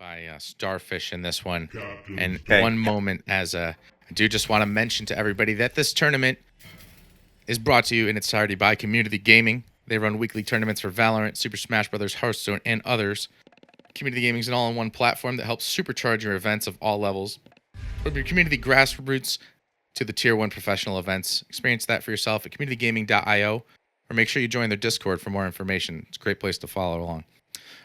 by Starfish in this one. And Okay. one moment I do just want to mention to everybody that this tournament is brought to you in its entirety by Community Gaming. They run weekly tournaments for Valorant, Super Smash Bros., Hearthstone, and others. Community Gaming is an all-in-one platform that helps supercharge your events of all levels. From your community grassroots to the Tier 1 professional events. Experience that for yourself at communitygaming.io, or make sure you join their Discord for more information. It's a great place to follow along.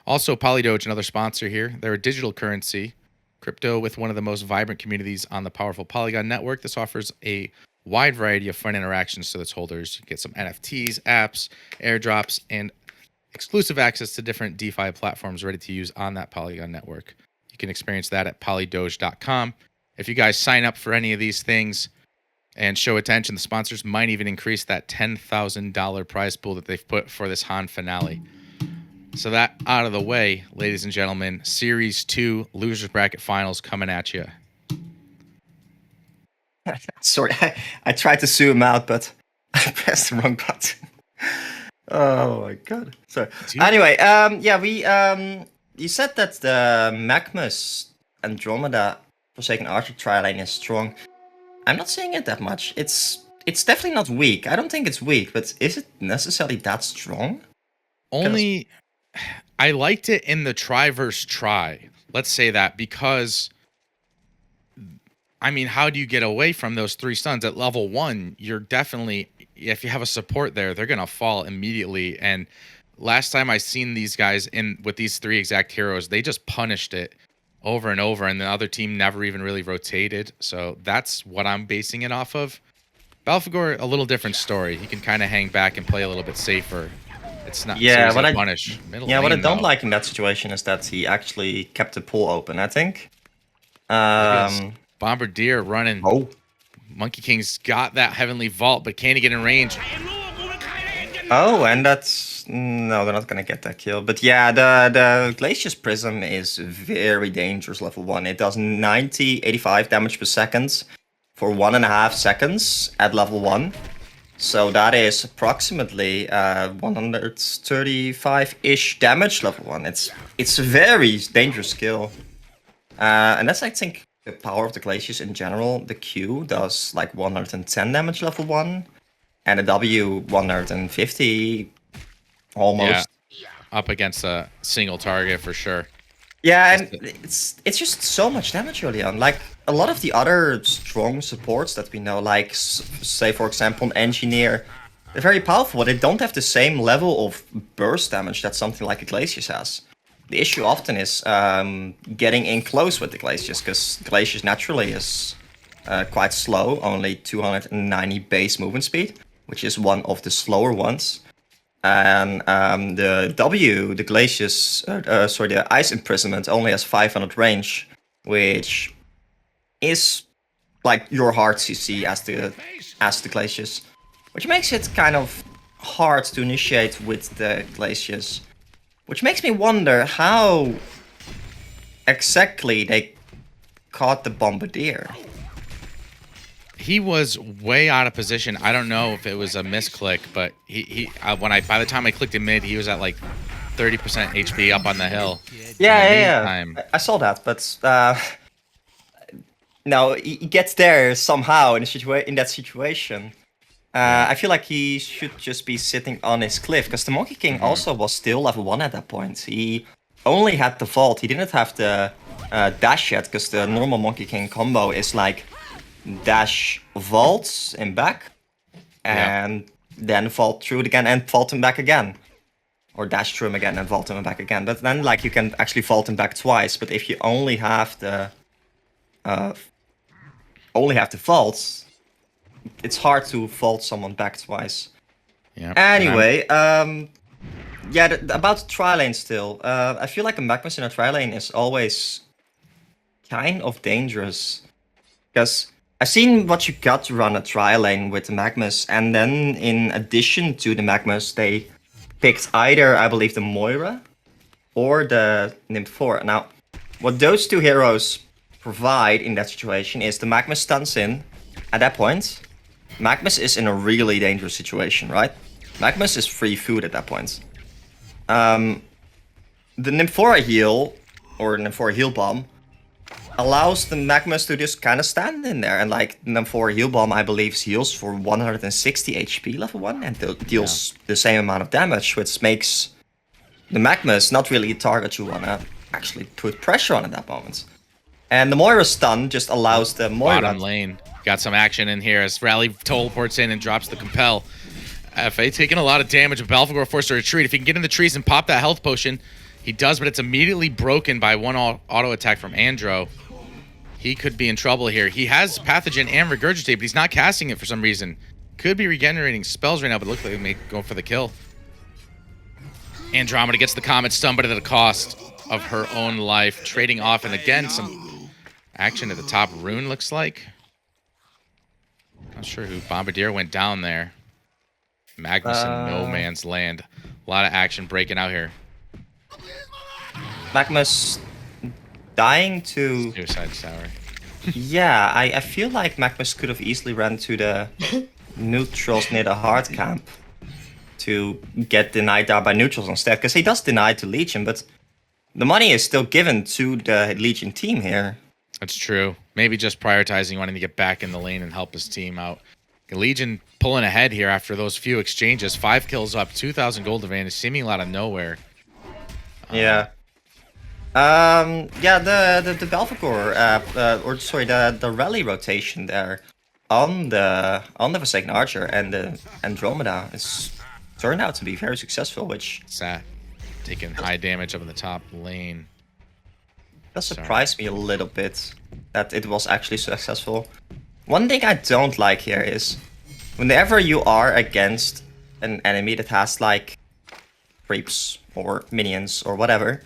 Also, PL.Doge, another sponsor here. They're a digital currency, crypto with one of the most vibrant communities on the powerful Polygon network. This offers a wide variety of fun interactions to its holders. You get some NFTs, apps, airdrops, and exclusive access to different DeFi platforms ready to use on that Polygon network. You can experience that at PL.Doge.com. If you guys sign up for any of these things and show attention, the sponsors might even increase that $10,000 prize pool that they've put for this Han finale. So that out of the way, ladies and gentlemen, Series 2 Losers Bracket Finals coming at you. Sorry, I tried to zoom out, but I pressed the wrong button. Oh my god. Sorry. Anyway, you said that the Magnus Andromeda Forsaken Archer tri-lane is strong. I'm not saying it that much. It's definitely not weak. I don't think it's weak, but is it necessarily that strong? Only, I liked it in the try versus try. Let's say that, because I mean, how do you get away from those 3 stuns at level 1? You're definitely, if you have a support there, they're gonna fall immediately. And last time I seen these guys in with these 3 exact heroes, they just punished it over and over, and the other team never even really rotated. So that's what I'm basing it off of. Belphegor, a little different story. He can kind of hang back and play a little bit safer. It's not what I punish. What I don't like in that situation is that he actually kept the pool open, I think. Bombardier running. Oh. Monkey King's got that Heavenly Vault, but can he get in range? Oh, and that's... No, they're not gonna get that kill. But yeah, the Glacier's Prism is very dangerous level 1. It does 85 damage per second for 1.5 seconds at level 1. So that is approximately 135-ish damage level 1. It's a very dangerous skill. And that's, I think, the power of the Glaciers in general. The Q does like 110 damage level 1. And the W 150 almost. Yeah, up against a single target for sure. Yeah, and it's just so much damage early on. Like a lot of the other strong supports that we know, like say for example an Engineer, they're very powerful, but they don't have the same level of burst damage that something like a Glaciers has. The issue often is getting in close with the Glaciers, because Glaciers naturally is quite slow, only 290 base movement speed, which is one of the slower ones. And the W, the Glaciers, the Ice Imprisonment only has 500 range, which is like your hard CC as the Glaciers, which makes it kind of hard to initiate with the Glaciers, which makes me wonder how exactly they caught the Bombardier. He was way out of position. I don't know if it was a misclick, but by the time I clicked him mid, he was at like 30% HP up on the hill. Yeah. I saw that, but no, he gets there somehow in that situation. I feel like he should just be sitting on his cliff, because the Monkey King also was still level 1 at that point. He only had the vault. He didn't have the dash yet, because the normal Monkey King combo is like dash vaults him back, and then vault through it again and vault him back again, or dash through him again and vault him back again. But then like you can actually vault him back twice. But if you only have the vaults, it's hard to vault someone back twice. Yeah. Anyway, about the tri-lane still, I feel like a Magnus in a tri-lane is always kind of dangerous, because I've seen what you got to run a tri-lane with the Magnus, and then in addition to the Magnus, they picked either, I believe, the Moira or the Nymph4. Now, what those 2 heroes provide in that situation is the Magnus stuns in. At that point, Magnus is in a really dangerous situation, right? Magnus is free food at that point. The Nymphora heal or an M4 heal bomb, allows the Magmas to just kind of stand in there. And like the M4 heal bomb, I believe, heals for 160 HP level 1 and deals the same amount of damage, which makes the Magmas not really a target you want to actually put pressure on at that moment. And the Moira stun just allows the Moira... Bottom lane. Got some action in here as Rally teleports in and drops the Compel. FA taking a lot of damage, but Balfagor forced to retreat. If he can get in the trees and pop that health potion, he does, but it's immediately broken by one auto attack from Andro. He could be in trouble here. He has Pathogen and Regurgitate, but he's not casting it for some reason. Could be regenerating spells right now, but it looks like he may go for the kill. Andromeda gets the Comet stun, but at the cost of her own life. Trading off, and again, some action at the top. Rune looks like. Not sure who. Bombardier went down there. Magnus in no man's land. A lot of action breaking out here. Magmas dying to... Suicide Tower. Yeah, I feel like Magmas could have easily ran to the neutrals near the hard camp to get denied there by neutrals instead, because he does deny to Legion, but the money is still given to the Legion team here. That's true. Maybe just prioritizing wanting to get back in the lane and help his team out. Legion pulling ahead here after those few exchanges. 5 kills up, 2,000 gold advantage, seeming out of nowhere. Yeah. Yeah, the Belfagor, or sorry, the rally rotation there on the Forsaken Archer and the Andromeda is turned out to be very successful, which... Sat taking high damage up in the top lane. That surprised me a little bit that it was actually successful. One thing I don't like here is whenever you are against an enemy that has like creeps or minions or whatever,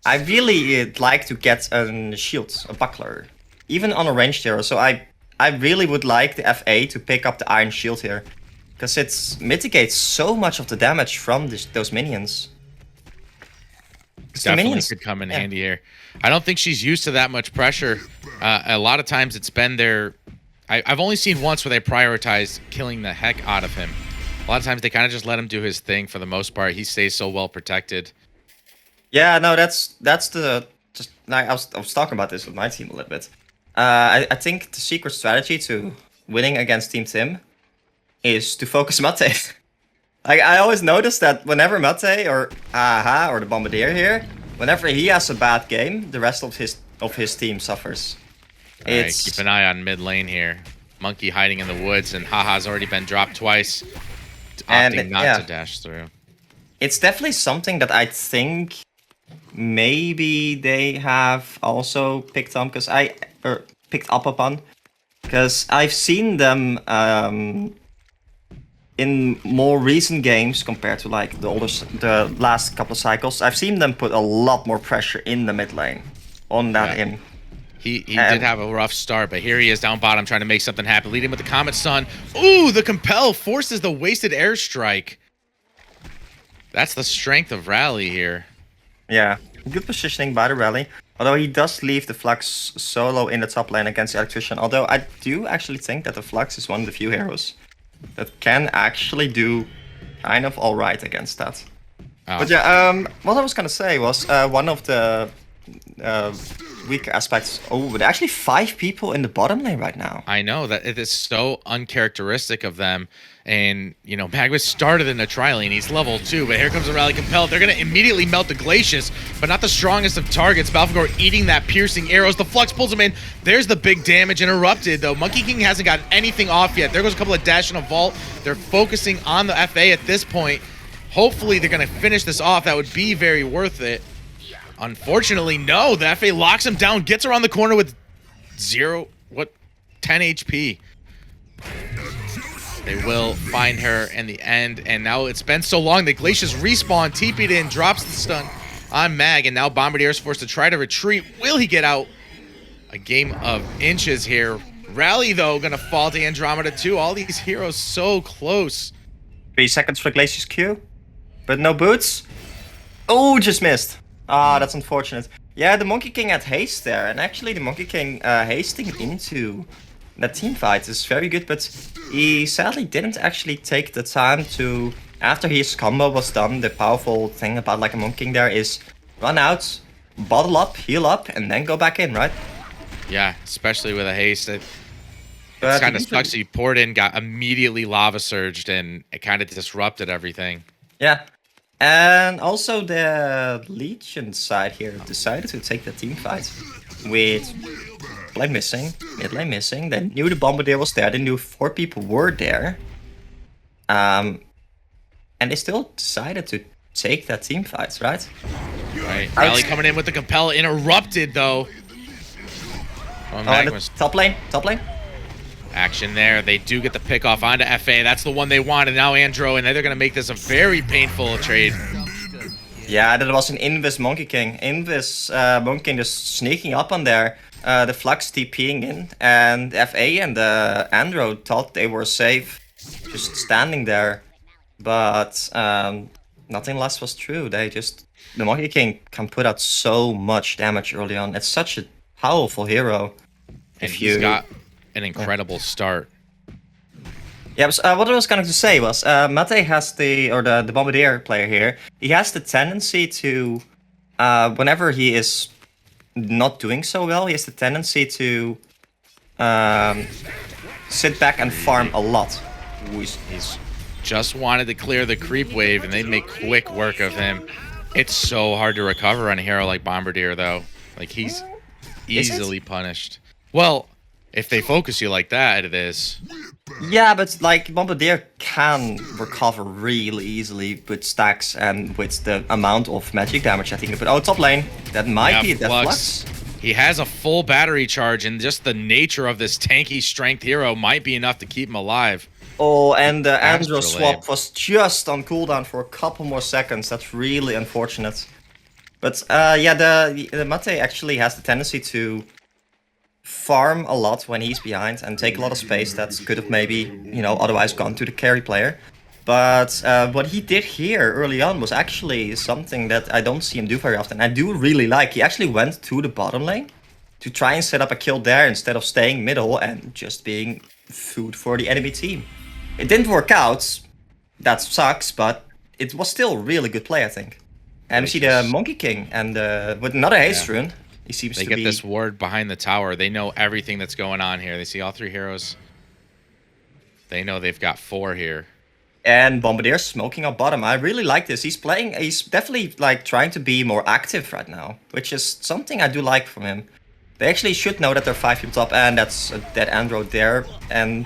I really like to get a shield, a buckler, even on a ranged hero. So I really would like the FA to pick up the Iron Shield here, because it mitigates so much of the damage from those minions. Definitely could come in handy here. I don't think she's used to that much pressure. A lot of times it's been their... I've only seen once where they prioritize killing the heck out of him. A lot of times they kind of just let him do his thing for the most part. He stays so well protected. Yeah, no, that's the... Just like I was talking about this with my team a little bit. I think the secret strategy to winning against Team Tim is to focus Mate. Like, I always notice that whenever Mate or Aha or the Bombardier here, whenever he has a bad game, the rest of his team suffers. Right, keep an eye on mid lane here. Monkey hiding in the woods, and Haha's already been dropped twice, opting not to dash through. It's definitely something that I think maybe they have also picked up, picked up upon, because I've seen them in more recent games compared to like the last couple of cycles. I've seen them put a lot more pressure in the mid lane on that in. He did have a rough start, but here he is down bottom trying to make something happen, leading with the Comet Sun. Ooh, the Compel forces the wasted airstrike. That's the strength of Rally here. Yeah, good positioning by the Rally. Although he does leave the Flux solo in the top lane against the Electrician. Although I do actually think that the Flux is one of the few heroes that can actually do kind of alright against that. Oh. But yeah, what I was gonna say was one of the weak aspects. Oh, but actually 5 people in the bottom lane right now. I know that it is so uncharacteristic of them. And, you know, Magnus started in the tri-lane. He's level 2, but here comes the Rally Compel. They're going to immediately melt the Glacius, but not the strongest of targets. Balfagor eating that piercing arrows. The Flux pulls him in. There's the big damage interrupted, though. Monkey King hasn't got anything off yet. There goes a couple of dash and a vault. They're focusing on the FA at this point. Hopefully, they're going to finish this off. That would be very worth it. Unfortunately, no. The FA locks him down, gets around the corner with 10 HP. They will find her in the end, and now it's been so long that Glacius respawn, TP'd in, drops the stun on Mag, and now Bombardier is forced to try to retreat. Will he get out? A game of inches here. Rally, though, gonna fall to Andromeda too. All these heroes so close. 3 seconds for Glacius Q, but no boots. Oh, just missed. Ah, that's unfortunate. Yeah, the Monkey King had haste there, and actually the Monkey King hasting into that team fight is very good, but he sadly didn't actually take the time to, after his combo was done, the powerful thing about like a Monkey King there is run out, bottle up, heal up, and then go back in, right? Yeah, especially with a haste. It But kind of sucks. He poured in, got immediately lava surged, and it kind of disrupted everything. Yeah. And also the Legion side here decided to take the team fight with lane missing, mid lane missing. They knew the Bombardier was there. They knew 4 people were there. And they still decided to take that team fight, right? Right. Rally coming in with the compel, interrupted though. Oh, Magma's top lane. action there. They do get the pick off onto FA. That's the one they wanted. Now Andro, and they're going to make this a very painful trade. Yeah, that was an Invis Monkey King. Invis Monkey King just sneaking up on there. The Flux TPing in, and FA and Andro thought they were safe, just standing there. But nothing less was true. The Monkey King can put out so much damage early on. It's such a powerful hero. And he's got an incredible start. Yeah, what I was going to say was, Mate has the Bombardier player here, he has the tendency to, whenever he is not doing so well, he has the tendency to sit back and farm a lot. He's just wanted to clear the creep wave, and they make quick work of him. It's so hard to recover on a hero like Bombardier, though. Like, he's easily punished. Well, if they focus you like that, it is. Yeah, but like Bombardier can recover really easily with stacks and with the amount of magic damage I think he put. Oh, top lane. That might be that Flux. He has a full battery charge, and just the nature of this tanky strength hero might be enough to keep him alive. Oh, and the Andro swap was just on cooldown for a couple more seconds. That's really unfortunate. But yeah, the Mate actually has the tendency to farm a lot when he's behind and take a lot of space that could have maybe, otherwise gone to the carry player. But what he did here early on was actually something that I don't see him do very often. I do really like. He actually went to the bottom lane to try and set up a kill there instead of staying middle and just being food for the enemy team. It didn't work out. That sucks, but it was still a really good play, I think. And we see the Monkey King and with another haste rune. He seems to be... They get this ward behind the tower. They know everything that's going on here. They see all 3 heroes. They know they've got 4 here. And Bombardier smoking up bottom. I really like this. He's definitely like trying to be more active right now, which is something I do like from him. They actually should know that they're 5 people top, and that's a dead Andro there. And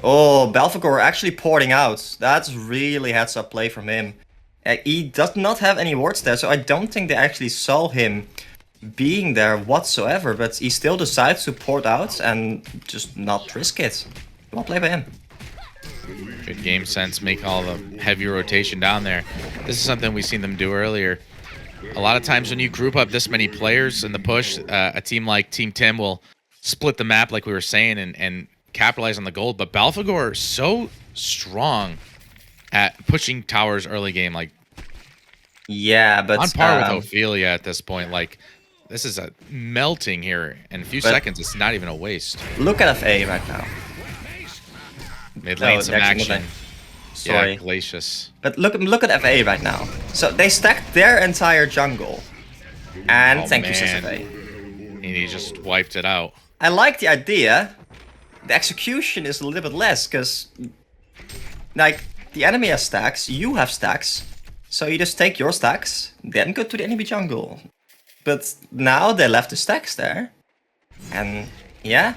oh, Belphegor actually porting out. That's really heads up play from him. He does not have any wards there, so I don't think they actually saw him being there whatsoever, but he still decides to port out and just not risk it. Well played by him. Good game sense, make all the heavy rotation down there. This is something we've seen them do earlier. A lot of times when you group up this many players in the push, a team like Team Tim will split the map like we were saying and capitalize on the gold, but Belphegor is so strong at pushing towers early game, like yeah, but on par with Ophelia at this point. Like, this is a melting here. In a few seconds, it's not even a waste. Look at FA right now. Mid lane, some action. Sorry. Yeah, Glacius. But look at FA right now. So they stacked their entire jungle. And thank you, FA. And he just wiped it out. I like the idea. The execution is a little bit less, because like the enemy has stacks, you have stacks. So you just take your stacks, then go to the enemy jungle. But now they left the stacks there. And yeah,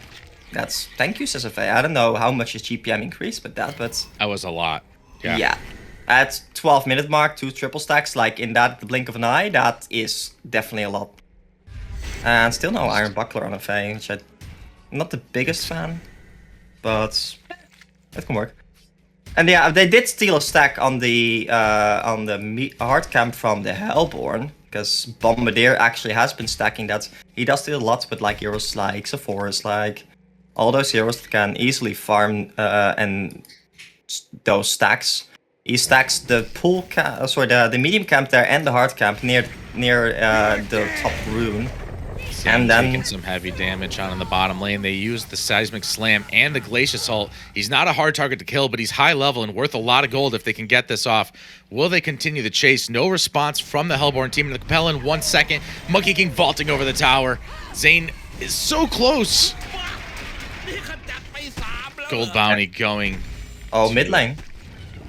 that's thank you, SSFA. I don't know how much his GPM increased, but that was a lot. Yeah. Yeah. At 12-minute mark, 2 triple stacks, like in the blink of an eye, that is definitely a lot. And still no Iron Buckler on FA, which I'm not the biggest fan, but it can work. And yeah, they did steal a stack on the hard camp from the Hellborn, because Bombardier actually has been stacking that. He does steal a lot with like heroes like Sephoris, like all those heroes that can easily farm and those stacks. He stacks the the medium camp there and the hard camp near the top rune. Zane taking some heavy damage on in the bottom lane. They use the Seismic Slam and the Glacius ult. He's not a hard target to kill, but he's high level and worth a lot of gold if they can get this off. Will they continue the chase? No response from the Hellborn team. And the Capella in 1 second. Monkey King vaulting over the tower. Zane is so close. Gold bounty going. Oh, mid lane.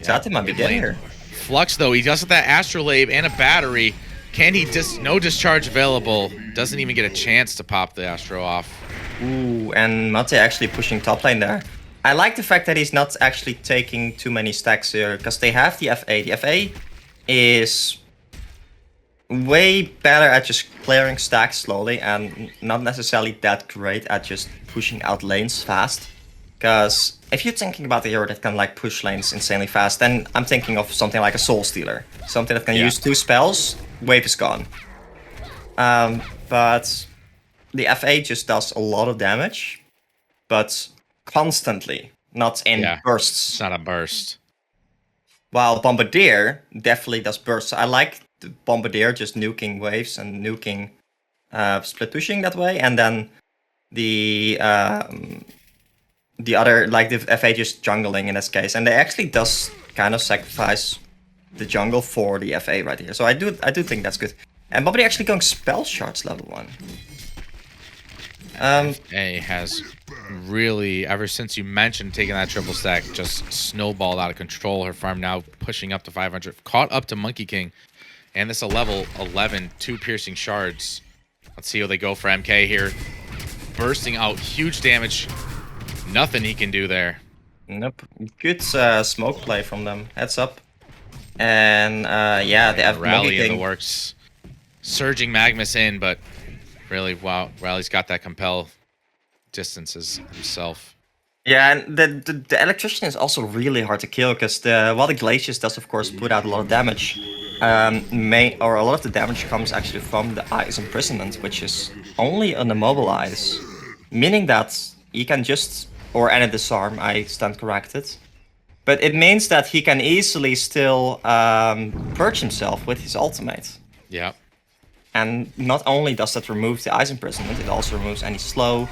Yeah, Zati might be getting here. Flux, though, he does with that Astrolabe and a battery. Can he no discharge available? Doesn't even get a chance to pop the Astro off. Ooh, and Mate actually pushing top lane there. I like the fact that he's not actually taking too many stacks here, because they have the FA. The FA is way better at just clearing stacks slowly and not necessarily that great at just pushing out lanes fast. Because if you're thinking about a hero that can like push lanes insanely fast, then I'm thinking of something like a Soul Stealer. Something that can use 2 spells, wave is gone. But the FA just does a lot of damage, but constantly, not in bursts. It's not a burst. While Bombardier definitely does bursts. I like the Bombardier just nuking waves and nuking split pushing that way, and then the other, like the FA just jungling in this case, and they actually does kind of sacrifice the jungle for the FA right here. So I do think that's good. And Bombardier actually going spell shards level 1. FA has really, ever since you mentioned taking that triple stack, just snowballed out of control. Her farm now pushing up to 500, caught up to Monkey King, and this a level 11, 2 piercing shards. Let's see how they go for MK here, bursting out huge damage. Nothing he can do there. Nope. Good smoke play from them. Heads up. And yeah, they have Rally in the works. Surging Magnus in, but really, wow, Rally's got that compel distances himself. Yeah, and the electrician is also really hard to kill, because while the Glacius does of course put out a lot of damage, a lot of the damage comes actually from the Ice Imprisonment, which is only on the mobile Ice, meaning that he can just, or any disarm, I stand corrected. But it means that he can easily still purge himself with his ultimate. Yeah. And not only does that remove the Ice Imprisonment, it also removes any slow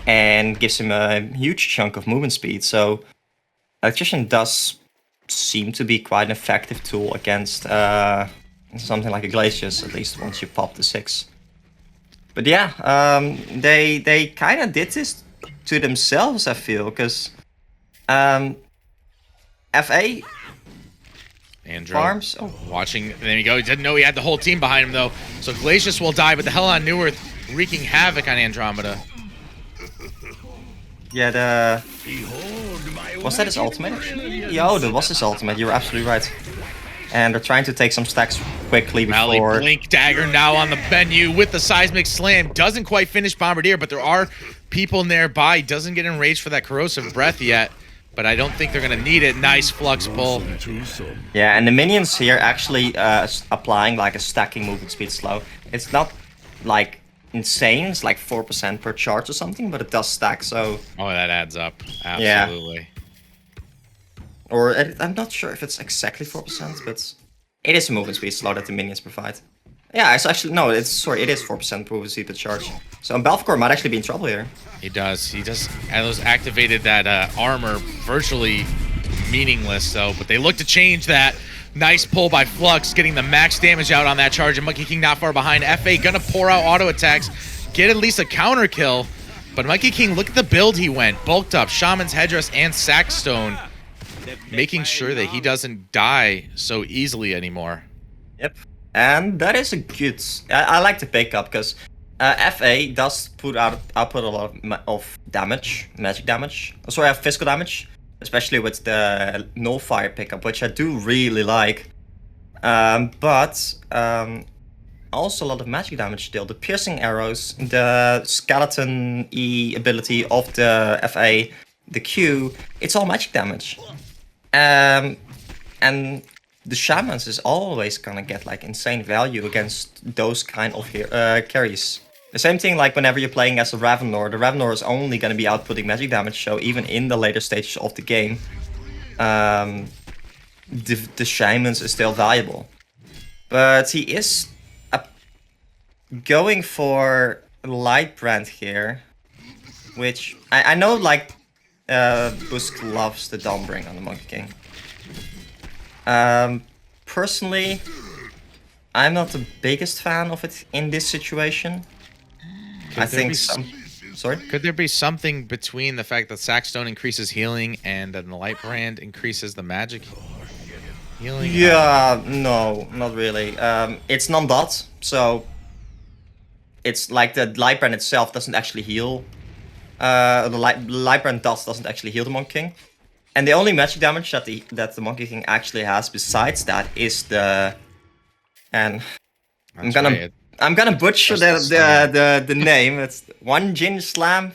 and gives him a huge chunk of movement speed. So Electrician does seem to be quite an effective tool against something like a Glacius, at least once you pop the 6. But yeah, they kind of did this to themselves, I feel, because FA Andrew farms. Watching, there you go. He didn't know he had the whole team behind him though. So Glacius will die, but the hell on Newerth wreaking havoc on Andromeda. Yeah, was that his ultimate? Yo, that was his ultimate. You're absolutely right. And they're trying to take some stacks quickly before. Rally Blink Dagger now on the menu with the Seismic Slam. Doesn't quite finish Bombardier, but there are people nearby. Doesn't get enraged for that Corrosive Breath yet, but I don't think they're going to need it. Nice Flux pull. Yeah, and the minions here actually applying like a stacking movement speed slow. It's not like insane. It's like 4% per charge or something, but it does stack, so... Oh, that adds up. Absolutely. Yeah. Or I'm not sure if it's exactly 4%, but it is a movement speed slow that the minions provide. Yeah, it's actually, no, it is 4% movement speed per charge. So Balfcore might actually be in trouble here. He does. He does. Those activated that armor virtually meaningless, though. But they look to change that. Nice pull by Flux, getting the max damage out on that charge. And Monkey King not far behind. FA gonna pour out auto attacks, get at least a counter kill. But Monkey King, look at the build he went. Bulked up, Shaman's Headdress and Sackstone, making sure that he doesn't die so easily anymore. Yep. And that is a good... I like the pickup, because FA does output a lot of damage, magic damage. Sorry, physical damage, especially with the Nullfire pickup, which I do really like. But also a lot of magic damage still. The piercing arrows, the skeleton E ability of the FA, the Q, it's all magic damage. And the Shamans is always gonna get like insane value against those kind of carries. The same thing like whenever you're playing as a Ravenor, the Ravenor is only gonna be outputting magic damage, so even in the later stages of the game, the Shamans is still valuable. But he is going for light brand here, which I know like Busk loves the Dawnbring on the Monkey King. Personally, I'm not the biggest fan of it in this situation. I think Sorry? Could there be something between the fact that Saxstone increases healing and then the light brand increases the magic healing? Yeah, no, not really. It's non-dot, so it's like the light brand itself doesn't actually heal. The light brand dot doesn't actually heal the Monkey King. And the only magic damage that the Monkey King actually has besides that is the... And I'm gonna butcher the name. It's one Jin Slam.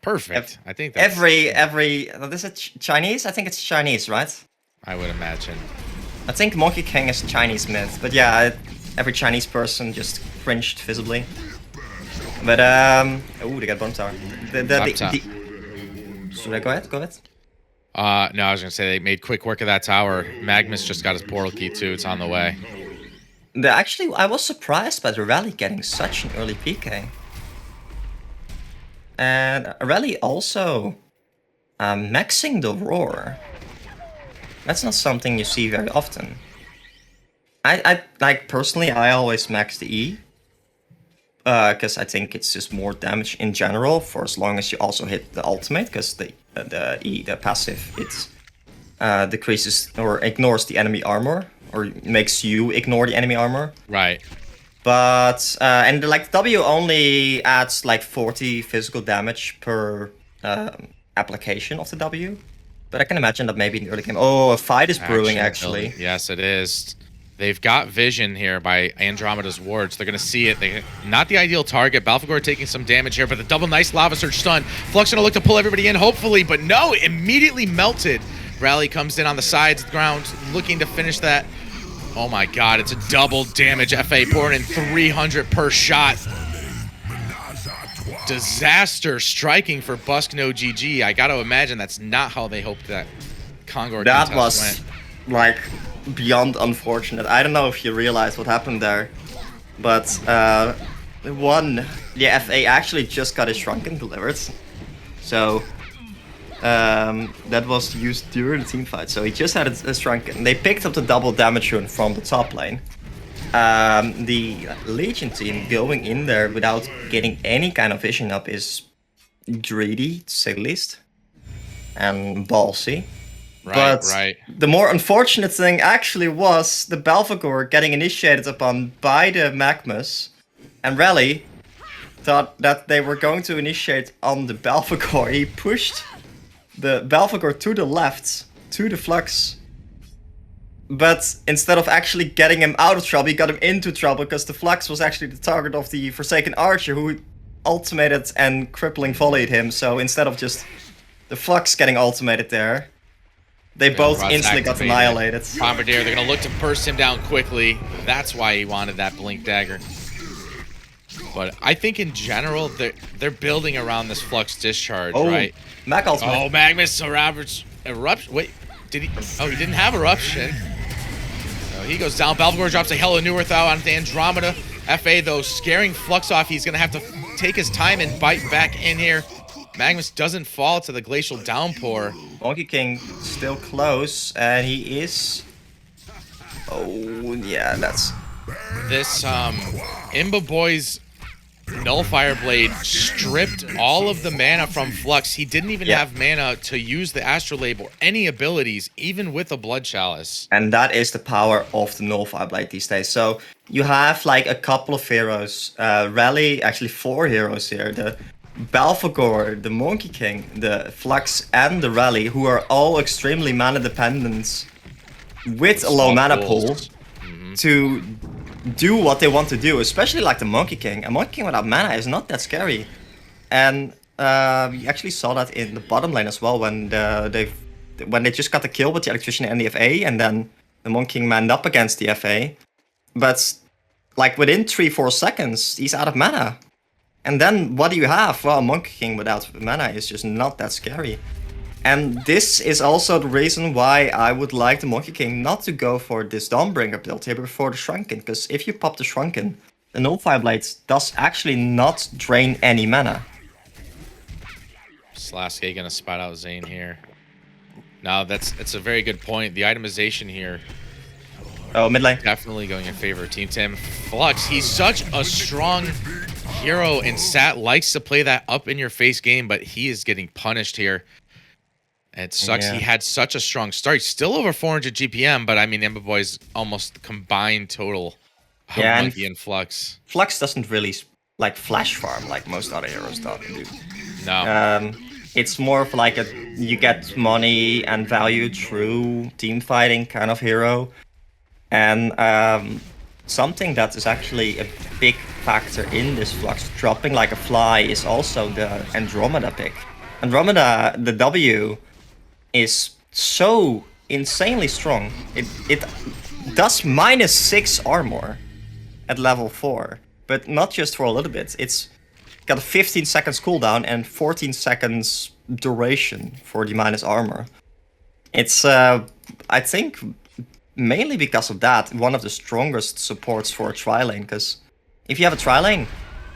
Perfect. I think that's... Is it Chinese? I think it's Chinese, right? I would imagine. I think Monkey King is Chinese myth, but yeah, every Chinese person just cringed visibly. But oh, they got bomb tower. Should I go ahead? Go ahead. No, I was gonna say they made quick work of that tower. Magnus just got his portal key too. It's on the way. Actually, I was surprised by the rally getting such an early PK. And rally also maxing the roar. That's not something you see very often. I like personally, I always max the E. Because I think it's just more damage in general for as long as you also hit the ultimate. Because the E, the passive, it decreases or ignores the enemy armor, or makes you ignore the enemy armor. Right. But and like W only adds like 40 physical damage per application of the W. But I can imagine that maybe in the early game. Oh, a fight is brewing actually. Yes, it is. They've got vision here by Andromeda's wards. They're going to see it. Not the ideal target. Balfagor taking some damage here, but the double nice Lava Surge stun. Flux going to look to pull everybody in, hopefully, but no, immediately melted. Rally comes in on the sides of the ground, looking to finish that. Oh my god, it's a double damage. FA pouring in 300 per shot. Disaster striking for Busk, no GG. I got to imagine that's not how they hoped that Congo that was went. Like beyond unfortunate. I don't know if you realize what happened there, but the FA actually just got his Shrunken delivered, so that was used during the team fight. So he just had a Shrunken. They picked up the double damage rune from the top lane. The Legion team going in there without getting any kind of vision up is greedy, to say the least, and ballsy. Right. The more unfortunate thing actually was the Balfagor getting initiated upon by the Magmus, and Rally thought that they were going to initiate on the Balfagor. He pushed the Balfagor to the left, to the Flux, but instead of actually getting him out of trouble, he got him into trouble because the Flux was actually the target of the Forsaken Archer who ultimated and crippling volleyed him. So instead of just the Flux getting ultimated there, they both instantly got annihilated. Bombardier, they're going to look to burst him down quickly. That's why he wanted that Blink Dagger. But I think in general, they're building around this Flux discharge, right? Mac ultimate. Oh, Magnus Eruption. Wait, did he? Oh, he didn't have Eruption. So he goes down. Balfagor drops a Hello Newerth out onto Andromeda. FA, though, scaring Flux off. He's going to have to take his time and bite back in here. Magnus doesn't fall to the Glacial Downpour. Monkey King still close, and he is... Oh, yeah, that's... This, Imba Boy's Nullifier Blade stripped all of the mana from Flux. He didn't even have mana to use the Astrolabe or any abilities, even with a Blood Chalice. And that is the power of the Nullifier Blade these days. So you have like a couple of heroes, Rally, actually 4 heroes here. The Balfagor, the Monkey King, the Flux, and the Rally, who are all extremely mana dependent with a low mana pool to do what they want to do, especially like the Monkey King. A Monkey King without mana is not that scary. And we actually saw that in the bottom lane as well when they just got the kill with the Electrician and the FA, and then the Monkey King manned up against the FA. But like within 3-4 seconds, he's out of mana. And then what do you have? Well, Monkey King without mana is just not that scary. And this is also the reason why I would like the Monkey King not to go for this Dawnbringer build here before the Shrunken. Because if you pop the Shrunken, the Nullfire Blades does actually not drain any mana. Slasky gonna spot out Zane here. No, that's a very good point. The itemization here Oh, mid lane. definitely going in favor of Team Tim. Flux, he's such a strong hero, and Sat likes to play that up in your face game, but he is getting punished here. It sucks. Yeah. He had such a strong start. He's still over 400 GPM, but I mean, Ember Boy's almost combined total of Yeah, and Monkey and Flux. Flux doesn't really like flash farm like most other heroes do. No. It's more of like you get money and value through team fighting kind of hero. And something that is actually a big factor in this Flux dropping like a fly is also the Andromeda pick. Andromeda, the W, is so insanely strong. It does -6 armor at level 4, but not just for a little bit. It's got a 15 seconds cooldown and 14 seconds duration for the minus armor. It's, I think, mainly because of that, one of the strongest supports for a tri-lane, because if you have a tri-lane,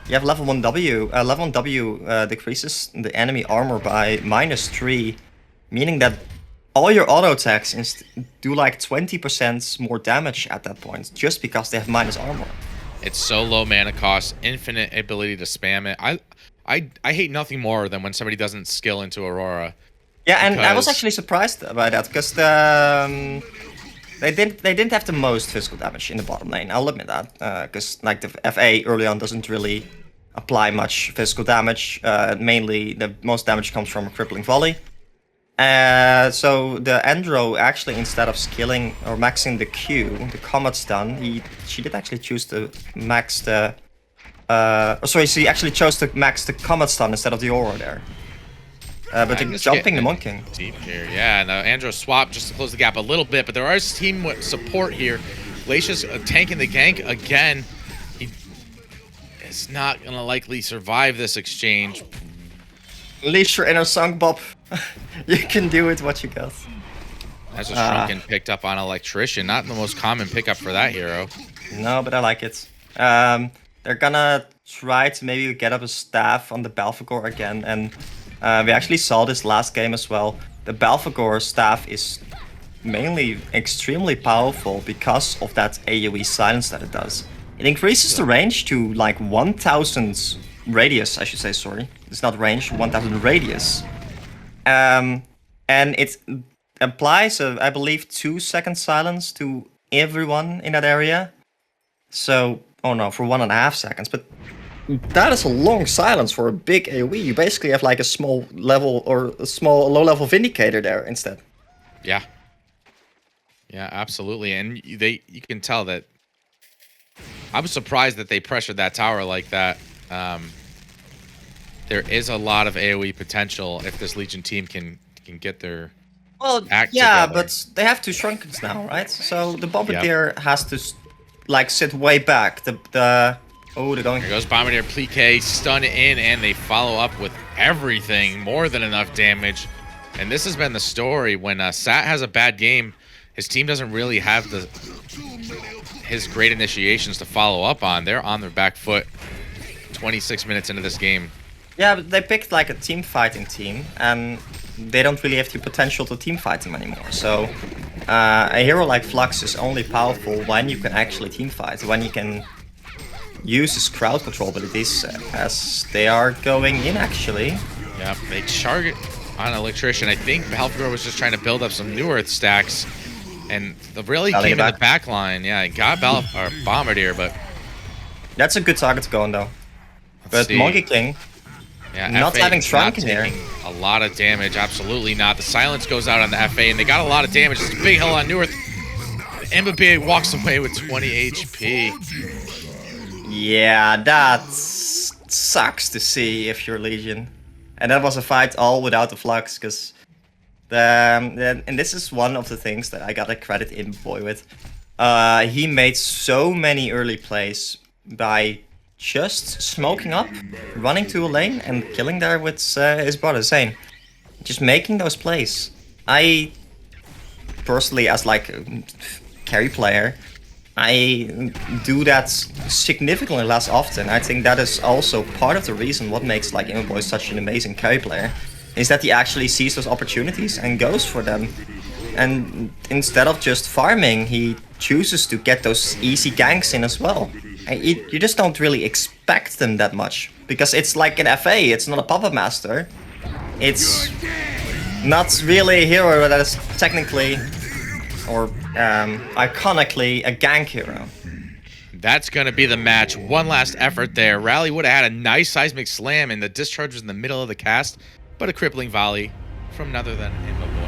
you have level 1 W. Level 1 W decreases the enemy armor by -3, meaning that all your auto attacks do like 20% more damage at that point, just because they have minus armor. It's so low mana cost, infinite ability to spam it. I hate nothing more than when somebody doesn't skill into Aurora. Yeah, and I was because- actually surprised by that, because they didn't have the most physical damage in the bottom lane. I'll admit that, because like the FA early on doesn't really apply much physical damage. Mainly, the most damage comes from a crippling volley. So the Andro actually, instead of skilling or maxing the Q, the combat stun, she did actually choose to max the. She actually chose to max the combat stun instead of the aura there. But I'm the just jumping the getting Monking. deep here. Yeah, and Andro swap just to close the gap a little bit, but there is team support here. Glacia's tanking the gank again. He is not gonna likely survive this exchange. Unleash your inner song, Bob. You can do with what you got. As a Shrunken picked up on Electrician, not the most common pickup for that hero. No, but I like it. They're gonna try to maybe get up a staff on the Belphegor again, and we actually saw this last game as well. The Belphegor staff is mainly extremely powerful because of that AoE silence that it does. It increases the range to like 1000 radius, I should say, sorry. It's not range, 1000 radius. And it applies, I believe, 2-second silence to everyone in that area. So, oh no, for 1.5 seconds, but that is a long silence for a big AoE. You basically have like a small level or a small low-level Vindicator there instead. Yeah. Yeah, absolutely. And you can tell that I was surprised that they pressured that tower like that. There is a lot of AoE potential if this Legion team can get their act together. But they have 2 Shrunkens now, right? So the Bombardier has to like sit way back. Oh, they're going. Here goes Bombardier, Plique, stun in, and they follow up with everything, more than enough damage. And this has been the story. When Sat has a bad game, his team doesn't really have his great initiations to follow up on. They're on their back foot 26 minutes into this game. Yeah, but they picked like a team fighting team, and they don't really have the potential to team fight them anymore. So a hero like Flux is only powerful when you can actually team fight, when you can use his crowd control abilities, as they are going in actually. Yeah, they target on Electrician. I think Belphegor was just trying to build up some Newerth stacks, and really came in the back line. Yeah, he got Bombardier, but that's a good target to go on though. But Monkey King. Yeah, not FA having Shrunken here. A lot of damage, absolutely not. The silence goes out on the FA, and they got a lot of damage. It's a big hill on Newerth. Mbappe walks away with 20 HP. Yeah, that sucks to see if you're Legion. And that was a fight all without the Flux, because and this is one of the things that I gotta credit Imboy with. He made so many early plays by just smoking up, running to a lane, and killing there with his brother Zane. Just making those plays. I personally, as like a carry player, I do that significantly less often. I think that is also part of the reason what makes like Immoboy such an amazing carry player, is that he actually sees those opportunities and goes for them. And instead of just farming, he chooses to get those easy ganks in as well. And you just don't really expect them that much, because it's like an FA, it's not a puppet master. It's not really a hero that is technically or iconically a gank hero. That's going to be the match. One last effort there. Rally would have had a nice seismic slam, and the discharge was in the middle of the cast, but a crippling volley from none other than Immoboy.